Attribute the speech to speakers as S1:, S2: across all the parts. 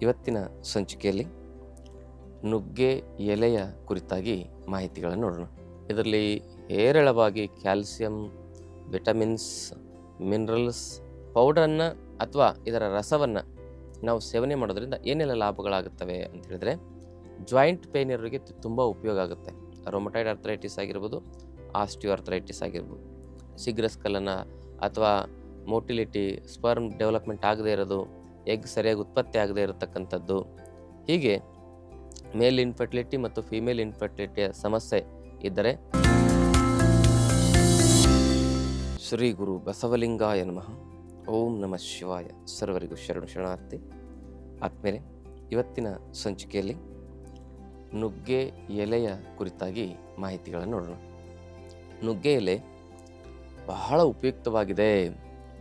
S1: ಇವತ್ತಿನ ಸಂಚಿಕೆಯಲ್ಲಿ ನುಗ್ಗೆ ಎಲೆಯ ಕುರಿತಾಗಿ ಮಾಹಿತಿಗಳನ್ನು ನೋಡೋಣ. ಇದರಲ್ಲಿ ಹೇರಳವಾಗಿ ಕ್ಯಾಲ್ಸಿಯಂ, ವಿಟಮಿನ್ಸ್, ಮಿನರಲ್ಸ್ ಪೌಡರನ್ನು ಅಥವಾ ಇದರ ರಸವನ್ನು ನಾವು ಸೇವನೆ ಮಾಡೋದ್ರಿಂದ ಏನೆಲ್ಲ ಲಾಭಗಳಾಗುತ್ತವೆ ಅಂತ ಹೇಳಿದ್ರೆ, ಜಾಯಿಂಟ್ ಪೇನ್ ಇರೋರಿಗೆ ತುಂಬ ಉಪಯೋಗ ಆಗುತ್ತೆ. ರೊಮಟೈಡ್ ಆರ್ಥರೈಟಿಸ್ ಆಗಿರ್ಬೋದು, ಆಸ್ಟಿಯೋ ಆರ್ಥರೈಟಿಸ್ ಆಗಿರ್ಬೋದು, ಶೀಘ್ರ ಸ್ಖಲನ ಅಥವಾ ಮೋಟಿಲಿಟಿ, ಸ್ಪರ್ಮ್ ಡೆವಲಪ್ಮೆಂಟ್ ಆಗದೇ ಇರೋದು, ಎಗ್ ಸರಿಯಾಗಿ ಉತ್ಪತ್ತಿ ಆಗದೇ ಇರತಕ್ಕಂಥದ್ದು, ಹೀಗೆ ಮೇಲ್ ಇನ್ಫರ್ಟಿಲಿಟಿ ಮತ್ತು ಫಿಮೇಲ್ ಇನ್ಫರ್ಟಿಲಿಟಿಯ ಸಮಸ್ಯೆ ಇದ್ದರೆ ಶ್ರೀ ಗುರು ಬಸವಲಿಂಗಾಯ ನಮಃ. ಓಂ ನಮಃ ಶಿವಾಯ. ಸರ್ವರಿಗೂ ಶರಣಾರ್ಥಿ. ಆದ್ಮೇಲೆ ಇವತ್ತಿನ ಸಂಚಿಕೆಯಲ್ಲಿ ನುಗ್ಗೆ ಎಲೆಯ ಕುರಿತಾಗಿ ಮಾಹಿತಿಗಳನ್ನು ನೋಡೋಣ. ನುಗ್ಗೆ ಎಲೆ ಬಹಳ ಉಪಯುಕ್ತವಾಗಿದೆ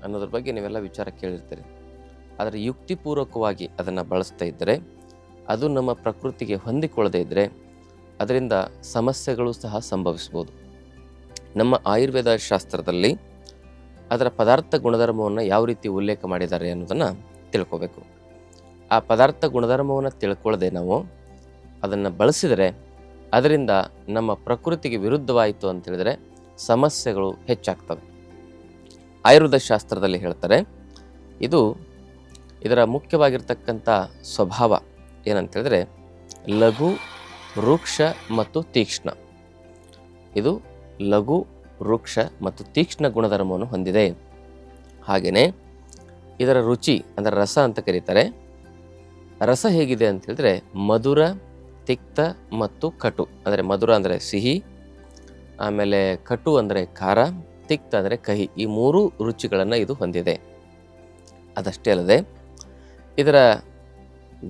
S1: ಅನ್ನೋದ್ರ ಬಗ್ಗೆ ನೀವೆಲ್ಲ ವಿಚಾರ ಕೇಳಿರ್ತೀರಿ. ಆದರೆ ಯುಕ್ತಿಪೂರ್ವಕವಾಗಿ ಅದನ್ನು ಬಳಸ್ತಾ ಇದ್ದರೆ, ಅದು ನಮ್ಮ ಪ್ರಕೃತಿಗೆ ಹೊಂದಿಕೊಳ್ಳದೇ ಇದ್ದರೆ ಅದರಿಂದ ಸಮಸ್ಯೆಗಳು ಸಹ ಸಂಭವಿಸ್ಬೋದು. ನಮ್ಮ ಆಯುರ್ವೇದ ಶಾಸ್ತ್ರದಲ್ಲಿ ಅದರ ಪದಾರ್ಥ ಗುಣಧರ್ಮವನ್ನು ಯಾವ ರೀತಿ ಉಲ್ಲೇಖ ಮಾಡಿದ್ದಾರೆ ಅನ್ನೋದನ್ನು ತಿಳ್ಕೋಬೇಕು. ಆ ಪದಾರ್ಥ ಗುಣಧರ್ಮವನ್ನು ತಿಳ್ಕೊಳ್ಳದೆ ನಾವು ಅದನ್ನು ಬಳಸಿದರೆ ಅದರಿಂದ ನಮ್ಮ ಪ್ರಕೃತಿಗೆ ವಿರುದ್ಧವಾಯಿತು ಅಂತ ಹೇಳಿದರೆ ಸಮಸ್ಯೆಗಳು ಹೆಚ್ಚಾಗ್ತವೆ. ಆಯುರ್ವೇದ ಶಾಸ್ತ್ರದಲ್ಲಿ ಹೇಳ್ತಾರೆ, ಇದರ ಮುಖ್ಯವಾಗಿರ್ತಕ್ಕಂಥ ಸ್ವಭಾವ ಏನಂತ ಹೇಳಿದ್ರೆ ಲಘು, ವೃಕ್ಷ ಮತ್ತು ತೀಕ್ಷ್ಣ. ಇದು ಲಘು, ವೃಕ್ಷ ಮತ್ತು ತೀಕ್ಷ್ಣ ಗುಣಧರ್ಮವನ್ನು ಹೊಂದಿದೆ. ಹಾಗೆಯೇ ಇದರ ರುಚಿ ಅಂದರೆ ರಸ ಅಂತ ಕರೀತಾರೆ. ರಸ ಹೇಗಿದೆ ಅಂತ ಹೇಳಿದ್ರೆ ಮಧುರ, ತಿಕ್ತ ಮತ್ತು ಕಟು. ಅಂದರೆ ಮಧುರ ಅಂದರೆ ಸಿಹಿ, ಆಮೇಲೆ ಕಟು ಅಂದರೆ ಖಾರ, ತಿಕ್ತ ಅಂದರೆ ಕಹಿ. ಈ ಮೂರು ರುಚಿಗಳನ್ನು ಇದು ಹೊಂದಿದೆ. ಅದಷ್ಟೇ ಅಲ್ಲದೆ ಇದರ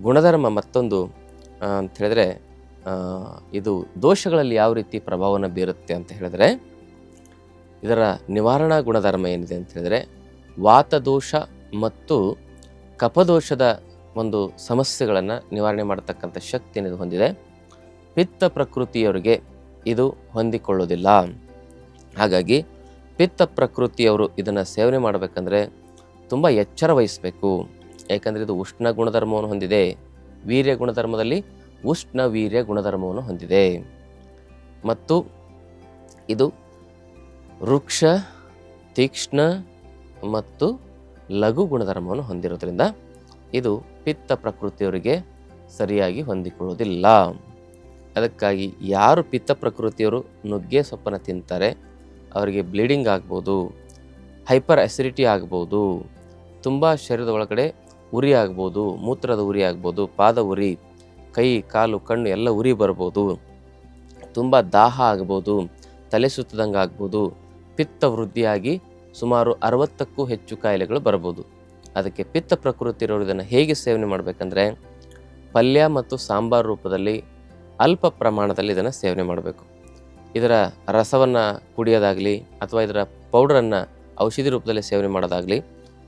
S1: ಗುಣಧರ್ಮ ಮತ್ತೊಂದು ಅಂತ ಹೇಳಿದ್ರೆ, ಇದು ದೋಷಗಳಲ್ಲಿ ಯಾವ ರೀತಿ ಪ್ರಭಾವವನ್ನು ಬೀರುತ್ತೆ ಅಂತ ಹೇಳಿದ್ರೆ, ಇದರ ನಿವಾರಣಾ ಗುಣಧರ್ಮ ಏನಿದೆ ಅಂತ ಹೇಳಿದ್ರೆ ವಾತದೋಷ ಮತ್ತು ಕಫದೋಷದ ಒಂದು ಸಮಸ್ಯೆಗಳನ್ನು ನಿವಾರಣೆ ಮಾಡತಕ್ಕಂಥ ಶಕ್ತಿಯನ್ನು ಇದು ಹೊಂದಿದೆ. ಪಿತ್ತ ಪ್ರಕೃತಿಯವರಿಗೆ ಇದು ಹೊಂದಿಕೊಳ್ಳೋದಿಲ್ಲ. ಹಾಗಾಗಿ ಪಿತ್ತ ಪ್ರಕೃತಿಯವರು ಇದನ್ನು ಸೇವನೆ ಮಾಡಬೇಕಂದ್ರೆ ತುಂಬ ಎಚ್ಚರ ವಹಿಸಬೇಕು. ಯಾಕಂದರೆ ಇದು ಉಷ್ಣ ಗುಣಧರ್ಮವನ್ನು ಹೊಂದಿದೆ. ವೀರ್ಯ ಗುಣಧರ್ಮದಲ್ಲಿ ಉಷ್ಣ ವೀರ್ಯ ಗುಣಧರ್ಮವನ್ನು ಹೊಂದಿದೆ ಮತ್ತು ಇದು ವೃಕ್ಷ, ತೀಕ್ಷ್ಣ ಮತ್ತು ಲಘು ಗುಣಧರ್ಮವನ್ನು ಹೊಂದಿರೋದ್ರಿಂದ ಇದು ಪಿತ್ತ ಪ್ರಕೃತಿಯವರಿಗೆ ಸರಿಯಾಗಿ ಹೊಂದಿಕೊಳ್ಳೋದಿಲ್ಲ. ಅದಕ್ಕಾಗಿ ಯಾರು ಪಿತ್ತ ಪ್ರಕೃತಿಯವರು ನುಗ್ಗೆ ಸೊಪ್ಪನ್ನು ತಿಂತಾರೆ ಅವರಿಗೆ ಬ್ಲೀಡಿಂಗ್ ಆಗ್ಬೋದು, ಹೈಪರ್ ಅಸಿಡಿಟಿ ಆಗ್ಬೋದು, ತುಂಬ ಶರೀರದ ಒಳಗಡೆ ಉರಿ ಆಗ್ಬೋದು, ಮೂತ್ರದ ಉರಿ ಆಗ್ಬೋದು, ಪಾದ ಉರಿ, ಕೈ, ಕಾಲು, ಕಣ್ಣು ಎಲ್ಲ ಉರಿ ಬರ್ಬೋದು, ತುಂಬ ದಾಹ ಆಗ್ಬೋದು, ತಲೆ ಸುತ್ತದಂಗೆ ಆಗ್ಬೋದು, ಪಿತ್ತ ವೃದ್ಧಿಯಾಗಿ ಸುಮಾರು 60ಕ್ಕೂ ಹೆಚ್ಚು ಕಾಯಿಲೆಗಳು ಬರ್ಬೋದು. ಅದಕ್ಕೆ ಪಿತ್ತ ಪ್ರಕೃತಿ ಇರೋರು ಇದನ್ನು ಹೇಗೆ ಸೇವನೆ ಮಾಡಬೇಕಂದ್ರೆ ಪಲ್ಯ ಮತ್ತು ಸಾಂಬಾರು ರೂಪದಲ್ಲಿ ಅಲ್ಪ ಪ್ರಮಾಣದಲ್ಲಿ ಇದನ್ನು ಸೇವನೆ ಮಾಡಬೇಕು. ಇದರ ರಸವನ್ನು ಕುಡಿಯೋದಾಗಲಿ ಅಥವಾ ಇದರ ಪೌಡ್ರನ್ನು ಔಷಧಿ ರೂಪದಲ್ಲಿ ಸೇವನೆ ಮಾಡೋದಾಗಲಿ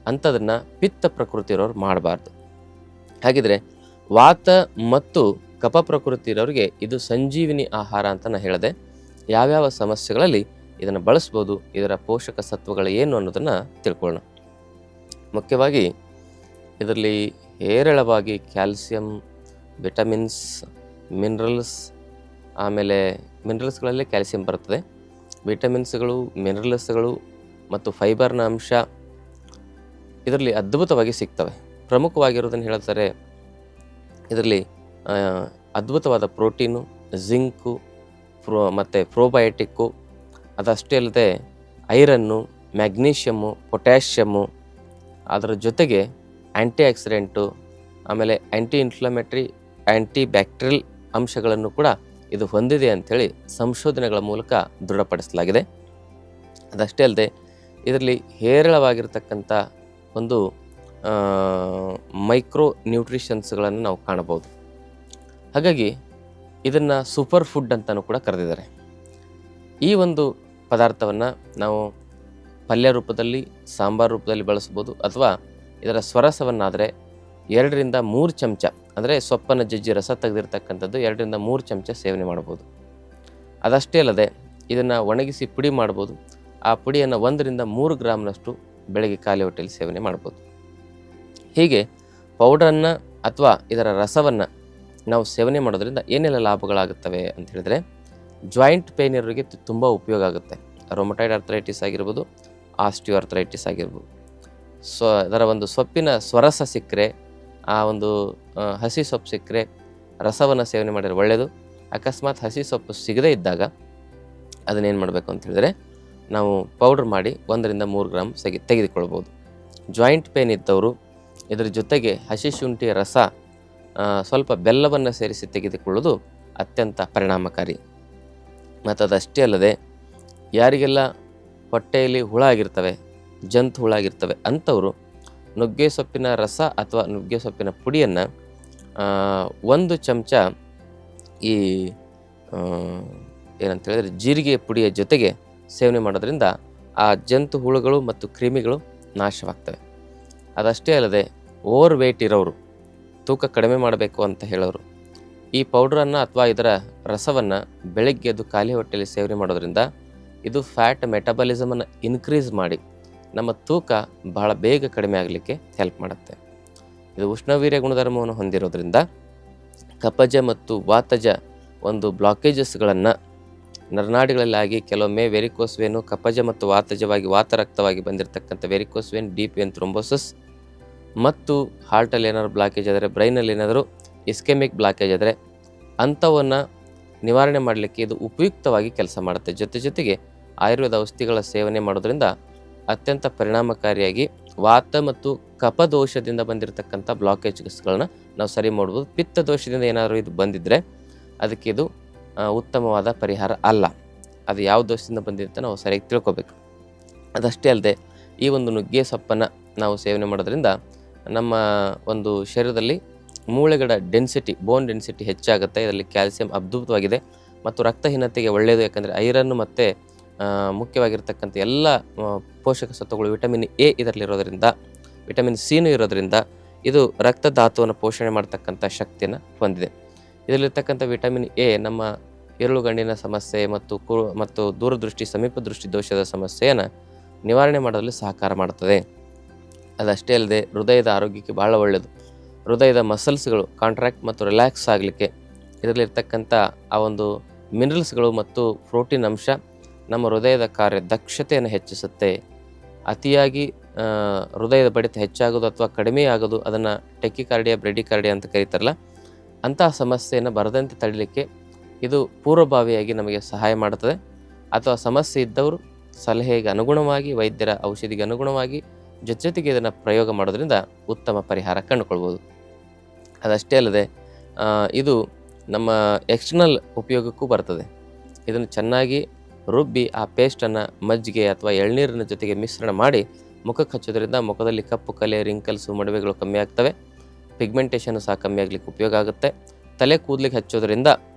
S1: ಅಂಥದನ್ನು ಪಿತ್ತ ಪ್ರಕೃತಿ ಇರೋರು ಮಾಡಬಾರ್ದು. ಹಾಗಿದ್ರೆ ವಾತ ಮತ್ತು ಕಫ ಪ್ರಕೃತಿ ಇರೋರಿಗೆ ಇದು ಸಂಜೀವಿನಿ ಆಹಾರ ಅಂತ ನಾನು ಹೇಳಿದೆ. ಯಾವ್ಯಾವ ಸಮಸ್ಯೆಗಳಲ್ಲಿ ಇದನ್ನು ಬಳಸ್ಬೋದು, ಇದರ ಪೋಷಕ ಸತ್ವಗಳು ಏನು ಅನ್ನೋದನ್ನು ತಿಳ್ಕೊಳ್ಳೋಣ. ಮುಖ್ಯವಾಗಿ ಇದರಲ್ಲಿ ಹೇರಳವಾಗಿ ಕ್ಯಾಲ್ಸಿಯಂ, ವಿಟಮಿನ್ಸ್, ಮಿನರಲ್ಸ್, ಆಮೇಲೆ ಮಿನರಲ್ಸ್ಗಳಲ್ಲಿ ಕ್ಯಾಲ್ಸಿಯಂ ಬರ್ತದೆ, ವಿಟಮಿನ್ಸ್ಗಳು, ಮಿನರಲ್ಸ್ಗಳು ಮತ್ತು ಫೈಬರ್ನ ಅಂಶ ಇದರಲ್ಲಿ ಅದ್ಭುತವಾಗಿ ಸಿಗ್ತವೆ. ಪ್ರಮುಖವಾಗಿರೋದನ್ನು ಹೇಳ್ತಾರೆ, ಇದರಲ್ಲಿ ಅದ್ಭುತವಾದ ಪ್ರೋಟೀನು, ಜಿಂಕು ಮತ್ತು ಪ್ರೋಬಯೋಟಿಕ್ಕು, ಅದಷ್ಟೇ ಅಲ್ಲದೆ ಐರನ್ನು, ಮ್ಯಾಗ್ನೀಷಿಯಮ್ಮು, ಪೊಟ್ಯಾಷಿಯಮ್ಮು, ಅದರ ಜೊತೆಗೆ ಆ್ಯಂಟಿ ಆಕ್ಸಿಡೆಂಟು, ಆಮೇಲೆ ಆ್ಯಂಟಿ ಇನ್ಫ್ಲಮೇಟ್ರಿ, ಆ್ಯಂಟಿ ಬ್ಯಾಕ್ಟೀರಿಯಲ್ ಅಂಶಗಳನ್ನು ಕೂಡ ಇದು ಹೊಂದಿದೆ ಅಂಥೇಳಿ ಸಂಶೋಧನೆಗಳ ಮೂಲಕ ದೃಢಪಡಿಸಲಾಗಿದೆ. ಅದಷ್ಟೇ ಅಲ್ಲದೆ ಇದರಲ್ಲಿ ಹೇರಳವಾಗಿರ್ತಕ್ಕಂಥ ಒಂದು ಮೈಕ್ರೋ ನ್ಯೂಟ್ರಿಷನ್ಸ್ಗಳನ್ನು ನಾವು ಕಾಣಬಹುದು. ಹಾಗಾಗಿ ಇದನ್ನು ಸೂಪರ್ ಫುಡ್ ಅಂತಲೂ ಕೂಡ ಕರೆದಿದ್ದಾರೆ. ಈ ಒಂದು ಪದಾರ್ಥವನ್ನು ನಾವು ಪಲ್ಯ ರೂಪದಲ್ಲಿ, ಸಾಂಬಾರು ರೂಪದಲ್ಲಿ ಬಳಸ್ಬೋದು, ಅಥವಾ ಇದರ ಸ್ವರಸವನ್ನಾದರೆ 2ರಿಂದ 3 ಚಮಚ, ಅಂದರೆ ಸೊಪ್ಪನ್ನು ಜಜ್ಜಿ ರಸ ತೆಗೆದಿರ್ತಕ್ಕಂಥದ್ದು 2ರಿಂದ 3 ಚಮಚ ಸೇವನೆ ಮಾಡ್ಬೋದು. ಅದಷ್ಟೇ ಅಲ್ಲದೆ ಇದನ್ನು ಒಣಗಿಸಿ ಪುಡಿ ಮಾಡ್ಬೋದು. ಆ ಪುಡಿಯನ್ನು 1ರಿಂದ 3 ಗ್ರಾಮ್ನಷ್ಟು ಬೆಳಗ್ಗೆ ಖಾಲಿ ಹೊಟ್ಟೆಯಲ್ಲಿ ಸೇವನೆ ಮಾಡ್ಬೋದು. ಹೀಗೆ ಪೌಡರನ್ನು ಅಥವಾ ಇದರ ರಸವನ್ನು ನಾವು ಸೇವನೆ ಮಾಡೋದ್ರಿಂದ ಏನೆಲ್ಲ ಲಾಭಗಳಾಗುತ್ತವೆ ಅಂತ ಹೇಳಿದರೆ, ಜಾಯಿಂಟ್ ಪೇನ್ ಇರೋರಿಗೆ ತುಂಬ ಉಪಯೋಗ ಆಗುತ್ತೆ. ರೊಮಟೈಡ್ ಆರ್ಥರೈಟಿಸ್ ಆಗಿರ್ಬೋದು, ಆಸ್ಟಿಯೋ ಆರ್ಥರೈಟಿಸ್ ಆಗಿರ್ಬೋದು. ಅದರ ಒಂದು ಸೊಪ್ಪಿನ ಸ್ವರಸ ಸಿಕ್ಕರೆ, ಆ ಒಂದು ಹಸಿ ಸೊಪ್ಪು ಸಿಕ್ಕರೆ ರಸವನ್ನು ಸೇವನೆ ಮಾಡಿದರೆ ಒಳ್ಳೆಯದು. ಅಕಸ್ಮಾತ್ ಹಸಿ ಸೊಪ್ಪು ಸಿಗದೇ ಇದ್ದಾಗ ಅದನ್ನೇನು ಮಾಡಬೇಕು ಅಂತ ಹೇಳಿದರೆ, ನಾವು ಪೌಡ್ರ್ ಮಾಡಿ 1 3 ಗ್ರಾಮ್ ತೆಗೆದುಕೊಳ್ಬೋದು. ಜಾಯಿಂಟ್ ಪೇನ್ ಇದ್ದವರು ಇದರ ಜೊತೆಗೆ ಹಸಿ ಶುಂಠಿಯ ರಸ, ಸ್ವಲ್ಪ ಬೆಲ್ಲವನ್ನು ಸೇರಿಸಿ ತೆಗೆದುಕೊಳ್ಳೋದು ಅತ್ಯಂತ ಪರಿಣಾಮಕಾರಿ. ಮತ್ತು ಅದಷ್ಟೇ ಅಲ್ಲದೆ, ಯಾರಿಗೆಲ್ಲ ಹೊಟ್ಟೆಯಲ್ಲಿ ಹುಳ ಆಗಿರ್ತವೆ, ಜಂತು ಹುಳ ಆಗಿರ್ತವೆ ಅಂಥವರು ನುಗ್ಗೆ ಸೊಪ್ಪಿನ ರಸ ಅಥವಾ ನುಗ್ಗೆ ಸೊಪ್ಪಿನ ಪುಡಿಯನ್ನು 1 ಚಮಚ ಈ ಏನಂತ ಹೇಳಿದರೆ ಜೀರಿಗೆ ಪುಡಿಯ ಜೊತೆಗೆ ಸೇವನೆ ಮಾಡೋದ್ರಿಂದ ಆ ಜಂತು ಹುಳುಗಳು ಮತ್ತು ಕ್ರಿಮಿಗಳು ನಾಶವಾಗ್ತವೆ. ಅದಷ್ಟೇ ಅಲ್ಲದೆ, ಓವರ್ ವೇಟ್ ಇರೋರು, ತೂಕ ಕಡಿಮೆ ಮಾಡಬೇಕು ಅಂತ ಹೇಳೋರು, ಈ ಪೌಡ್ರನ್ನು ಅಥವಾ ಇದರ ರಸವನ್ನು ಬೆಳಗ್ಗೆ ಎದ್ದು ಖಾಲಿ ಹೊಟ್ಟೆಯಲ್ಲಿ ಸೇವನೆ ಮಾಡೋದ್ರಿಂದ ಇದು ಫ್ಯಾಟ್ ಮೆಟಬಾಲಿಸಮನ್ನು ಇನ್ಕ್ರೀಸ್ ಮಾಡಿ ನಮ್ಮ ತೂಕ ಬಹಳ ಬೇಗ ಕಡಿಮೆ ಆಗಲಿಕ್ಕೆ ಹೆಲ್ಪ್ ಮಾಡುತ್ತೆ. ಇದು ಉಷ್ಣವೀರ್ಯ ಗುಣಧರ್ಮವನ್ನು ಹೊಂದಿರೋದ್ರಿಂದ ಕಫಜ ಮತ್ತು ವಾತಜ ಒಂದು ಬ್ಲಾಕೇಜಸ್ಗಳನ್ನು ನರನಾಡಿಗಳಲ್ಲಾಗಿ ಕೆಲವೊಮ್ಮೆ ವೆರಿಕೋಸ್ ವೇನು, ಕಫಜ ಮತ್ತು ವಾತಜವಾಗಿ ವಾತರಕ್ತವಾಗಿ ಬಂದಿರತಕ್ಕಂಥ varicose vein, deep vein thrombosis ಮತ್ತು ಹಾರ್ಟಲ್ಲಿ ಏನಾದರೂ ಬ್ಲಾಕೇಜ್ ಆದರೆ, ಬ್ರೈನಲ್ಲಿ ಏನಾದರೂ ಇಸ್ಕೆಮಿಕ್ ಬ್ಲಾಕೇಜ್ ಆದರೆ ಅಂಥವನ್ನು ನಿವಾರಣೆ ಮಾಡಲಿಕ್ಕೆ ಇದು ಉಪಯುಕ್ತವಾಗಿ ಕೆಲಸ ಮಾಡುತ್ತೆ. ಜೊತೆಗೆ ಆಯುರ್ವೇದ ಔಷಧಿಗಳ ಸೇವನೆ ಮಾಡೋದ್ರಿಂದ ಅತ್ಯಂತ ಪರಿಣಾಮಕಾರಿಯಾಗಿ ವಾತ ಮತ್ತು ಕಫದೋಷದಿಂದ ಬಂದಿರತಕ್ಕಂಥ ಬ್ಲಾಕೇಜ್ಗಳನ್ನ ನಾವು ಸರಿ ಮಾಡ್ಬೋದು. ಪಿತ್ತ ದೋಷದಿಂದ ಏನಾದರೂ ಇದು ಬಂದಿದ್ದರೆ ಅದಕ್ಕೆ ಇದು ಉತ್ತಮವಾದ ಪರಿಹಾರ ಅಲ್ಲ. ಅದು ಯಾವ ದೋಷದಿಂದ ಬಂದಿದೆ ಅಂತ ನಾವು ಸರಿಯಾಗಿ ತಿಳ್ಕೊಬೇಕು. ಅದಷ್ಟೇ ಅಲ್ಲದೆ, ಈ ಒಂದು ನುಗ್ಗೆ ಸೊಪ್ಪನ್ನು ನಾವು ಸೇವನೆ ಮಾಡೋದ್ರಿಂದ ನಮ್ಮ ಒಂದು ಶರೀರದಲ್ಲಿ ಮೂಳೆಗಳ ಡೆನ್ಸಿಟಿ, ಬೋನ್ ಡೆನ್ಸಿಟಿ ಹೆಚ್ಚಾಗುತ್ತೆ. ಇದರಲ್ಲಿ ಕ್ಯಾಲ್ಸಿಯಂ ಅದ್ಭುತವಾಗಿದೆ ಮತ್ತು ರಕ್ತಹೀನತೆಗೆ ಒಳ್ಳೆಯದು. ಯಾಕಂದರೆ ಐರನ್ ಮತ್ತು ಮುಖ್ಯವಾಗಿರ್ತಕ್ಕಂಥ ಎಲ್ಲ ಪೋಷಕ ಸತ್ವಗಳು, ವಿಟಮಿನ್ ಎ ಇದರಲ್ಲಿರೋದ್ರಿಂದ, ವಿಟಮಿನ್ ಸಿನೂ ಇರೋದ್ರಿಂದ ಇದು ರಕ್ತಧಾತುವನ್ನು ಪೋಷಣೆ ಮಾಡ್ತಕ್ಕಂಥ ಶಕ್ತಿಯನ್ನು ಹೊಂದಿದೆ. ಇದರಲ್ಲಿರ್ತಕ್ಕಂಥ ವಿಟಮಿನ್ ಎ ನಮ್ಮ ಇರುಳುಗಣ್ಣಿನ ಸಮಸ್ಯೆ ಮತ್ತು ದೂರದೃಷ್ಟಿ, ಸಮೀಪ ದೃಷ್ಟಿ ದೋಷದ ಸಮಸ್ಯೆಯನ್ನು ನಿವಾರಣೆ ಮಾಡೋದ್ರಲ್ಲಿ ಸಹಕಾರ ಮಾಡ್ತದೆ. ಅದಷ್ಟೇ ಅಲ್ಲದೆ, ಹೃದಯದ ಆರೋಗ್ಯಕ್ಕೆ ಭಾಳ ಒಳ್ಳೆಯದು. ಹೃದಯದ ಮಸಲ್ಸ್ಗಳು ಕಾಂಟ್ರಾಕ್ಟ್ ಮತ್ತು ರಿಲ್ಯಾಕ್ಸ್ ಆಗಲಿಕ್ಕೆ ಇದರಲ್ಲಿರ್ತಕ್ಕಂಥ ಆ ಒಂದು ಮಿನರಲ್ಸ್ಗಳು ಮತ್ತು ಪ್ರೋಟೀನ್ ಅಂಶ ನಮ್ಮ ಹೃದಯದ ಕಾರ್ಯ ದಕ್ಷತೆಯನ್ನು ಹೆಚ್ಚಿಸುತ್ತೆ. ಅತಿಯಾಗಿ ಹೃದಯದ ಬಡಿತ ಹೆಚ್ಚಾಗೋದು ಅಥವಾ ಕಡಿಮೆ ಆಗೋದು, ಅದನ್ನು ಟೆಕಿಕಾರ್ಡಿಯಾ, ಬ್ರೆಡಿಕಾರ್ಡಿಯಾ ಅಂತ ಕರೀತಾರಲ್ಲ, ಅಂತಹ ಸಮಸ್ಯೆಯನ್ನು ಬರದಂತೆ ತಡೀಲಿಕ್ಕೆ ಇದು ಪೂರ್ವಭಾವಿಯಾಗಿ ನಮಗೆ ಸಹಾಯ ಮಾಡುತ್ತದೆ. ಅಥವಾ ಸಮಸ್ಯೆ ಇದ್ದವರು ಸಲಹೆಗೆ ಅನುಗುಣವಾಗಿ, ವೈದ್ಯರ ಔಷಧಿಗೆ ಅನುಗುಣವಾಗಿ ಜೊತೆಗೆ ಇದನ್ನು ಪ್ರಯೋಗ ಮಾಡೋದ್ರಿಂದ ಉತ್ತಮ ಪರಿಹಾರ ಕಂಡುಕೊಳ್ಬೋದು. ಅದಷ್ಟೇ ಅಲ್ಲದೆ, ಇದು ನಮ್ಮ ಎಕ್ಸ್ಟರ್ನಲ್ ಉಪಯೋಗಕ್ಕೂ ಬರ್ತದೆ. ಇದನ್ನು ಚೆನ್ನಾಗಿ ರುಬ್ಬಿ ಆ ಪೇಸ್ಟನ್ನು ಮಜ್ಜಿಗೆ ಅಥವಾ ಎಳ್ನೀರಿನ ಜೊತೆಗೆ ಮಿಶ್ರಣ ಮಾಡಿ ಮುಖಕ್ಕೆ ಹಚ್ಚೋದ್ರಿಂದ ಮುಖದಲ್ಲಿ ಕಪ್ಪು ಕಲೆ, ರಿಂಕಲ್ಸು, ಮಡುವೆಗಳು ಕಮ್ಮಿ ಆಗ್ತವೆ. ಪಿಗ್ಮೆಂಟೇಷನ್ ಸಹ ಕಮ್ಮಿ ಆಗಲಿಕ್ಕೆ ಉಪಯೋಗ ಆಗುತ್ತೆ. ತಲೆ ಕೂದಲಿಗೆ ಹಚ್ಚೋದ್ರಿಂದ,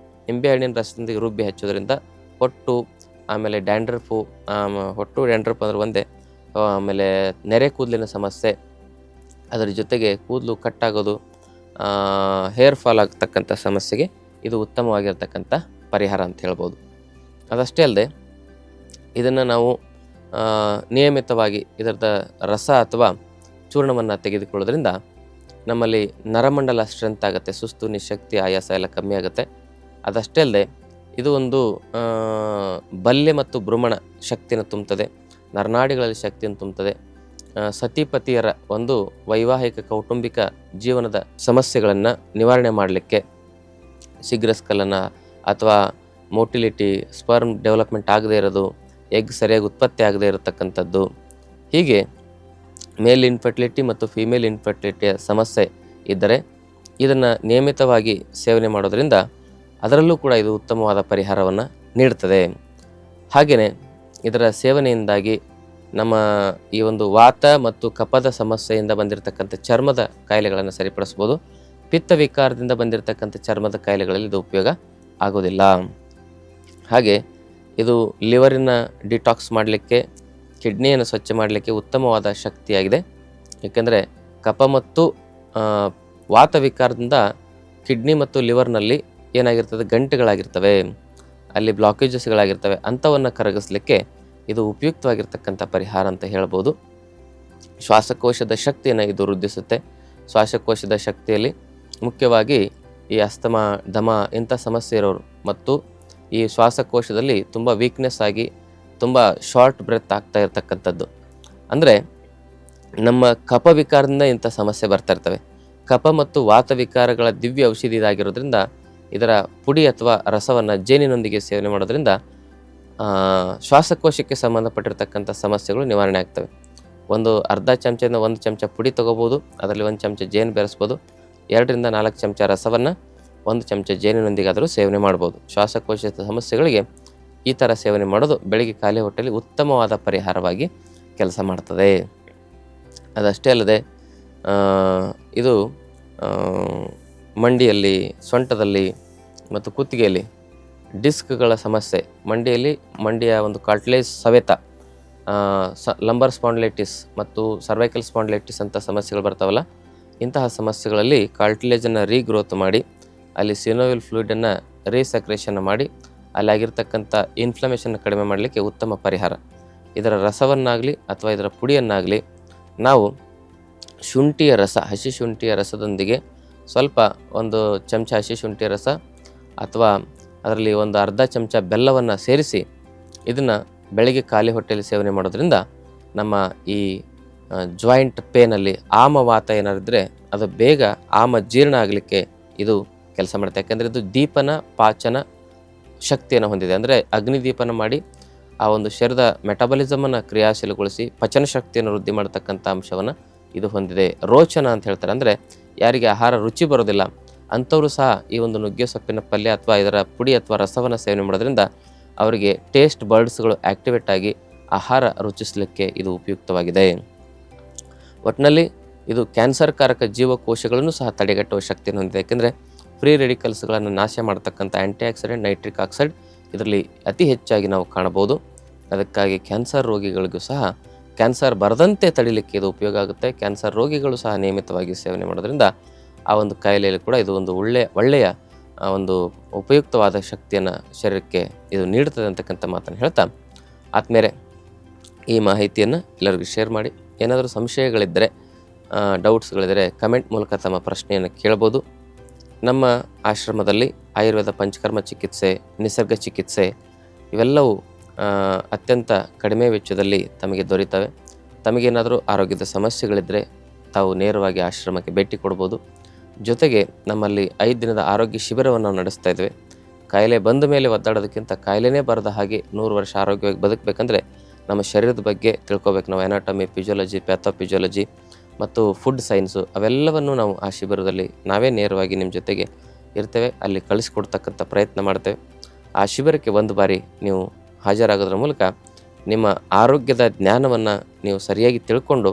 S1: ನಿಂಬೆಹಣ್ಣಿನ ರಸದೊಂದಿಗೆ ರುಬ್ಬಿ ಹಚ್ಚೋದ್ರಿಂದ ಹೊಟ್ಟು, ಆಮೇಲೆ ಡ್ಯಾಂಡ್ರಫು, ಹೊಟ್ಟು ಡ್ಯಾಂಡ್ರಫ್ ಅಂದ್ರೆ ಒಂದೇ, ಆಮೇಲೆ ನೆರೆ ಕೂದಲಿನ ಸಮಸ್ಯೆ, ಅದರ ಜೊತೆಗೆ ಕೂದಲು ಕಟ್ಟಾಗೋದು, ಹೇರ್ ಫಾಲ್ ಆಗ್ತಕ್ಕಂಥ ಸಮಸ್ಯೆಗೆ ಇದು ಉತ್ತಮವಾಗಿರ್ತಕ್ಕಂಥ ಪರಿಹಾರ ಅಂತ ಹೇಳ್ಬೋದು. ಅದಷ್ಟೇ ಅಲ್ಲದೆ, ಇದನ್ನು ನಾವು ನಿಯಮಿತವಾಗಿ ಇದರದ ರಸ ಅಥವಾ ಚೂರ್ಣವನ್ನು ತೆಗೆದುಕೊಳ್ಳೋದ್ರಿಂದ ನಮ್ಮಲ್ಲಿ ನರಮಂಡಲ ಸ್ಟ್ರೆಂತ್ ಆಗುತ್ತೆ, ಸುಸ್ತು, ನಿಶಕ್ತಿ, ಆಯಾಸ ಎಲ್ಲ ಕಮ್ಮಿ ಆಗುತ್ತೆ. ಅದಷ್ಟೇ ಅಲ್ಲದೆ, ಇದು ಒಂದು ಬಲ್ಯ ಮತ್ತು ಭ್ರಮಣ ಶಕ್ತಿಯನ್ನು ತುಂಬುತ್ತದೆ, ನರನಾಡಿಗಳಲ್ಲಿ ಶಕ್ತಿಯನ್ನು ತುಂಬುತ್ತದೆ. ಸತಿಪತಿಯರ ಒಂದು ವೈವಾಹಿಕ ಕೌಟುಂಬಿಕ ಜೀವನದ ಸಮಸ್ಯೆಗಳನ್ನು ನಿವಾರಣೆ ಮಾಡಲಿಕ್ಕೆ, ಶೀಘ್ರಸ್ಖಲನ ಅಥವಾ ಮೋಟಿಲಿಟಿ, ಸ್ಪರ್ಮ್ ಡೆವಲಪ್ಮೆಂಟ್ ಆಗದೇ ಇರೋದು, ಎಗ್ ಸರಿಯಾಗಿ ಉತ್ಪತ್ತಿ ಆಗದೇ ಇರತಕ್ಕಂಥದ್ದು, ಹೀಗೆ ಮೇಲ್ ಇನ್ಫರ್ಟಿಲಿಟಿ ಮತ್ತು ಫೀಮೇಲ್ ಇನ್ಫರ್ಟಿಲಿಟಿಯ ಸಮಸ್ಯೆ ಇದ್ದರೆ ಇದನ್ನು ನಿಯಮಿತವಾಗಿ ಸೇವನೆ ಮಾಡೋದ್ರಿಂದ ಅದರಲ್ಲೂ ಕೂಡ ಇದು ಉತ್ತಮವಾದ ಪರಿಹಾರವನ್ನು ನೀಡುತ್ತದೆ. ಹಾಗೆಯೇ ಇದರ ಸೇವನೆಯಿಂದಾಗಿ ನಮ್ಮ ಈ ಒಂದು ವಾತ ಮತ್ತು ಕಫದ ಸಮಸ್ಯೆಯಿಂದ ಬಂದಿರತಕ್ಕಂಥ ಚರ್ಮದ ಕಾಯಿಲೆಗಳನ್ನು ಸರಿಪಡಿಸ್ಬೋದು. ಪಿತ್ತ ವಿಕಾರದಿಂದ ಬಂದಿರತಕ್ಕಂಥ ಚರ್ಮದ ಕಾಯಿಲೆಗಳಲ್ಲಿ ಇದು ಉಪಯೋಗ ಆಗೋದಿಲ್ಲ. ಹಾಗೆ ಇದು ಲಿವರಿನ ಡಿಟಾಕ್ಸ್ ಮಾಡಲಿಕ್ಕೆ, ಕಿಡ್ನಿಯನ್ನು ಸ್ವಚ್ಛ ಮಾಡಲಿಕ್ಕೆ ಉತ್ತಮವಾದ ಶಕ್ತಿಯಾಗಿದೆ. ಏಕೆಂದರೆ ಕಫ ಮತ್ತು ವಾತ ವಿಕಾರದಿಂದ ಕಿಡ್ನಿ ಮತ್ತು ಲಿವರ್ನಲ್ಲಿ ಏನಾಗಿರ್ತದೆ, ಗಂಟೆಗಳಾಗಿರ್ತವೆ, ಅಲ್ಲಿ ಬ್ಲಾಕೇಜಸ್ಗಳಾಗಿರ್ತವೆ, ಅಂಥವನ್ನು ಕರಗಿಸಲಿಕ್ಕೆ ಇದು ಉಪಯುಕ್ತವಾಗಿರ್ತಕ್ಕಂಥ ಪರಿಹಾರ ಅಂತ ಹೇಳ್ಬೋದು. ಶ್ವಾಸಕೋಶದ ಶಕ್ತಿಯನ್ನು ಇದು ವೃದ್ಧಿಸುತ್ತೆ. ಶ್ವಾಸಕೋಶದ ಶಕ್ತಿಯಲ್ಲಿ ಮುಖ್ಯವಾಗಿ ಈ ಅಸ್ತಮಾ, ದಮ ಇಂಥ ಸಮಸ್ಯೆ ಇರೋರು ಮತ್ತು ಈ ಶ್ವಾಸಕೋಶದಲ್ಲಿ ತುಂಬ ವೀಕ್ನೆಸ್ ಆಗಿ ತುಂಬ ಶಾರ್ಟ್ ಬ್ರೆತ್ ಆಗ್ತಾ ಇರತಕ್ಕಂಥದ್ದು. ಅಂದರೆ ನಮ್ಮ ಕಫ ವಿಕಾರದಿಂದ ಇಂಥ ಸಮಸ್ಯೆ ಬರ್ತಾ ಇರ್ತವೆ. ಕಫ ಮತ್ತು ವಾತ ವಿಕಾರಗಳ ದಿವ್ಯ ಔಷಧಿ ಇದಾಗಿರೋದ್ರಿಂದ ಇದರ ಪುಡಿ ಅಥವಾ ರಸವನ್ನು ಜೇನಿನೊಂದಿಗೆ ಸೇವನೆ ಮಾಡೋದ್ರಿಂದ ಶ್ವಾಸಕೋಶಕ್ಕೆ ಸಂಬಂಧಪಟ್ಟಿರ್ತಕ್ಕಂಥ ಸಮಸ್ಯೆಗಳು ನಿವಾರಣೆ ಆಗ್ತವೆ. ಒಂದು ಅರ್ಧ ಚಮಚದಿಂದ 1 ಚಮಚ ಪುಡಿ ತೊಗೋಬೋದು, ಅದರಲ್ಲಿ 1 ಚಮಚ ಜೇನು ಬೆರೆಸ್ಬೋದು. 2 ರಿಂದ 4 ಚಮಚ ರಸವನ್ನು 1 ಚಮಚ ಜೇನಿನೊಂದಿಗೆ ಆದರೂ ಸೇವನೆ ಮಾಡ್ಬೋದು. ಶ್ವಾಸಕೋಶದ ಸಮಸ್ಯೆಗಳಿಗೆ ಈ ಥರ ಸೇವನೆ ಮಾಡೋದು ಬೆಳಿಗ್ಗೆ ಖಾಲಿ ಹೊಟ್ಟೆಯಲ್ಲಿ ಉತ್ತಮವಾದ ಪರಿಹಾರವಾಗಿ ಕೆಲಸ ಮಾಡ್ತದೆ. ಅದಷ್ಟೇ ಅಲ್ಲದೆ ಇದು ಮಂಡಿಯಲ್ಲಿ, ಸೊಂಟದಲ್ಲಿ ಮತ್ತು ಕುತ್ತಿಗೆಯಲ್ಲಿ ಡಿಸ್ಕ್ಗಳ ಸಮಸ್ಯೆ, ಮಂಡಿಯ ಒಂದು ಕಾರ್ಟಿಲೇಜ್ ಸವೆತ, ಲಂಬರ್ ಸ್ಪಾಂಡ್ಲೈಟಿಸ್ ಮತ್ತು ಸರ್ವೈಕಲ್ ಸ್ಪಾಂಡ್ಲೈಟಿಸ್ ಅಂತ ಸಮಸ್ಯೆಗಳು ಬರ್ತಾವಲ್ಲ, ಇಂತಹ ಸಮಸ್ಯೆಗಳಲ್ಲಿ ಕಾರ್ಟಿಲೇಜನ್ನು ರೀಗ್ರೋತ್ ಮಾಡಿ ಅಲ್ಲಿ ಸಿನೋವಿಯಲ್ ಫ್ಲೂಯಿಡನ್ನು ರೀಸಕ್ರೇಷನ್ ಮಾಡಿ ಅಲ್ಲಾಗಿರ್ತಕ್ಕಂಥ ಇನ್ಫ್ಲಮೇಷನ್ ಕಡಿಮೆ ಮಾಡಲಿಕ್ಕೆ ಉತ್ತಮ ಪರಿಹಾರ. ಇದರ ರಸವನ್ನಾಗಲಿ ಅಥವಾ ಇದರ ಪುಡಿಯನ್ನಾಗಲಿ ನಾವು ಶುಂಠಿಯ ರಸ, ಹಸಿ ಶುಂಠಿಯ ರಸದೊಂದಿಗೆ ಸ್ವಲ್ಪ 1 ಚಮಚ ಹಸಿ ಶುಂಠಿಯ ರಸ ಅಥವಾ ಅದರಲ್ಲಿ 1 ಅರ್ಧ ಚಮಚ ಬೆಲ್ಲವನ್ನು ಸೇರಿಸಿ ಇದನ್ನು ಬೆಳಗ್ಗೆ ಖಾಲಿ ಹೊಟ್ಟೆಯಲ್ಲಿ ಸೇವನೆ ಮಾಡೋದ್ರಿಂದ ನಮ್ಮ ಈ ಜಾಯಿಂಟ್ ಪೇನಲ್ಲಿ ಆಮವಾತ ಏನಾರಿದ್ರೆ ಅದು ಬೇಗ ಜೀರ್ಣ ಆಗಲಿಕ್ಕೆ ಇದು ಕೆಲಸ ಮಾಡುತ್ತೆ. ಯಾಕೆಂದರೆ ಇದು ದೀಪನ ಪಾಚನ ಶಕ್ತಿಯನ್ನು ಹೊಂದಿದೆ. ಅಂದರೆ ಅಗ್ನಿದೀಪನ ಮಾಡಿ ಆ ಒಂದು ಶರೀರದ ಮೆಟಬಲಿಸಮನ್ನು ಕ್ರಿಯಾಶೀಲಗೊಳಿಸಿ ಪಚನ ಶಕ್ತಿಯನ್ನು ವೃದ್ಧಿ ಮಾಡತಕ್ಕಂಥ ಅಂಶವನ್ನು ಇದು ಹೊಂದಿದೆ. ರೋಚನ ಅಂತ ಹೇಳ್ತಾರೆ. ಅಂದರೆ ಯಾರಿಗೆ ಆಹಾರ ರುಚಿ ಬರೋದಿಲ್ಲ ಅಂಥವರು ಸಹ ಈ ಒಂದು ನುಗ್ಗೆ ಸೊಪ್ಪಿನ ಪಲ್ಯ ಅಥವಾ ಇದರ ಪುಡಿ ಅಥವಾ ರಸವನ್ನು ಸೇವನೆ ಮಾಡೋದ್ರಿಂದ ಅವರಿಗೆ ಟೇಸ್ಟ್ ಬರ್ಡ್ಸ್ಗಳು ಆ್ಯಕ್ಟಿವೇಟ್ ಆಗಿ ಆಹಾರ ರುಚಿಸಲಿಕ್ಕೆ ಇದು ಉಪಯುಕ್ತವಾಗಿದೆ. ಒಟ್ಟಿನಲ್ಲಿ ಇದು ಕ್ಯಾನ್ಸರ್ ಕಾರಕ ಜೀವಕೋಶಗಳನ್ನು ಸಹ ತಡೆಗಟ್ಟುವ ಶಕ್ತಿಯನ್ನು ಹೊಂದಿದೆ. ಯಾಕೆಂದರೆ ಫ್ರೀ ರೆಡಿಕಲ್ಸ್ಗಳನ್ನು ನಾಶ ಮಾಡತಕ್ಕಂಥ ಆ್ಯಂಟಿ ಆಕ್ಸಿಡೆಂಟ್ ನೈಟ್ರಿಕ್ ಆಕ್ಸೈಡ್ ಇದರಲ್ಲಿ ಅತಿ ಹೆಚ್ಚಾಗಿ ನಾವು ಕಾಣಬಹುದು. ಅದಕ್ಕಾಗಿ ಕ್ಯಾನ್ಸರ್ ರೋಗಿಗಳಿಗೂ ಸಹ ಕ್ಯಾನ್ಸರ್ ಬರದಂತೆ ತಡಿಲಿಕ್ಕೆ ಇದು ಉಪಯೋಗ ಆಗುತ್ತೆ. ಕ್ಯಾನ್ಸರ್ ರೋಗಿಗಳು ಸಹ ನಿಯಮಿತವಾಗಿ ಸೇವನೆ ಮಾಡೋದ್ರಿಂದ ಆ ಒಂದು ಕಾಯಿಲೆಯಲ್ಲಿ ಕೂಡ ಇದು ಒಂದು ಒಳ್ಳೆಯ ಒಂದು ಉಪಯುಕ್ತವಾದ ಶಕ್ತಿಯನ್ನು ಶರೀರಕ್ಕೆ ಇದು ನೀಡುತ್ತದೆ ಅಂತಕ್ಕಂಥ ಮಾತನ್ನು ಹೇಳ್ತಾ, ಆದಮೇಲೆ ಈ ಮಾಹಿತಿಯನ್ನು ಎಲ್ಲರಿಗೂ ಶೇರ್ ಮಾಡಿ. ಏನಾದರೂ ಸಂಶಯಗಳಿದ್ದರೆ, ಡೌಟ್ಸ್ಗಳಿದ್ದರೆ ಕಮೆಂಟ್ ಮೂಲಕ ತಮ್ಮ ಪ್ರಶ್ನೆಯನ್ನು ಕೇಳ್ಬೋದು. ನಮ್ಮ ಆಶ್ರಮದಲ್ಲಿ ಆಯುರ್ವೇದ ಪಂಚಕರ್ಮ ಚಿಕಿತ್ಸೆ, ನಿಸರ್ಗ ಚಿಕಿತ್ಸೆ ಇವೆಲ್ಲವೂ ಅತ್ಯಂತ ಕಡಿಮೆ ವೆಚ್ಚದಲ್ಲಿ ತಮಗೆ ದೊರೀತವೆ. ತಮಗೇನಾದರೂ ಆರೋಗ್ಯದ ಸಮಸ್ಯೆಗಳಿದ್ದರೆ ತಾವು ನೇರವಾಗಿ ಆಶ್ರಮಕ್ಕೆ ಭೇಟಿ ಕೊಡ್ಬೋದು. ಜೊತೆಗೆ ನಮ್ಮಲ್ಲಿ 5 ದಿನದ ಆರೋಗ್ಯ ಶಿಬಿರವನ್ನು ನಾವು ನಡೆಸ್ತಾ ಇದ್ದೇವೆ. ಕಾಯಿಲೆ ಬಂದ ಮೇಲೆ ಒದ್ದಾಡೋದಕ್ಕಿಂತ ಕಾಯಿಲೆನೇ ಬರದ ಹಾಗೆ 100 ವರ್ಷ ಆರೋಗ್ಯವಾಗಿ ಬದುಕಬೇಕಂದ್ರೆ ನಮ್ಮ ಶರೀರದ ಬಗ್ಗೆ ತಿಳ್ಕೊಬೇಕು. ನಾವು ಎನಾಟಮಿ, ಫಿಸಿಯಾಲಜಿ, ಪ್ಯಾಥೋಫಿಸಿಯಾಲಜಿ ಮತ್ತು ಫುಡ್ ಸೈನ್ಸು ಅವೆಲ್ಲವನ್ನು ನಾವು ಆ ಶಿಬಿರದಲ್ಲಿ ನಾವೇ ನೇರವಾಗಿ ನಿಮ್ಮ ಜೊತೆಗೆ ಇರ್ತೇವೆ. ಅಲ್ಲಿ ಕಳಿಸ್ಕೊಡ್ತಕ್ಕಂಥ ಪ್ರಯತ್ನ ಮಾಡ್ತೇವೆ. ಆ ಶಿಬಿರಕ್ಕೆ 1 ಬಾರಿ ನೀವು ಹಾಜರಾಗೋದ್ರ ಮೂಲಕ ನಿಮ್ಮ ಆರೋಗ್ಯದ ಜ್ಞಾನವನ್ನು ನೀವು ಸರಿಯಾಗಿ ತಿಳ್ಕೊಂಡು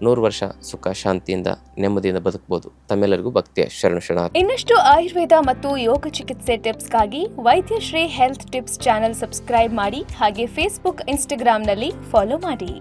S1: 100 ವರ್ಷ ಸುಖ ಶಾಂತಿಯಿಂದ ನೆಮ್ಮದಿಯಿಂದ ಬದುಕಬಹುದು. ತಮ್ಮೆಲ್ಲರಿಗೂ ಭಕ್ತಿಯ ಶರಣ.
S2: ಇನ್ನಷ್ಟು ಆಯುರ್ವೇದ ಮತ್ತು ಯೋಗ ಚಿಕಿತ್ಸೆ ಟಿಪ್ಸ್ಗಾಗಿ Vaidyashree health tips channel subscribe ಮಾಡಿ. ಹಾಗೆ ಫೇಸ್ಬುಕ್, ಇನ್ಸ್ಟಾಗ್ರಾಂನಲ್ಲಿ ಫಾಲೋ ಮಾಡಿ.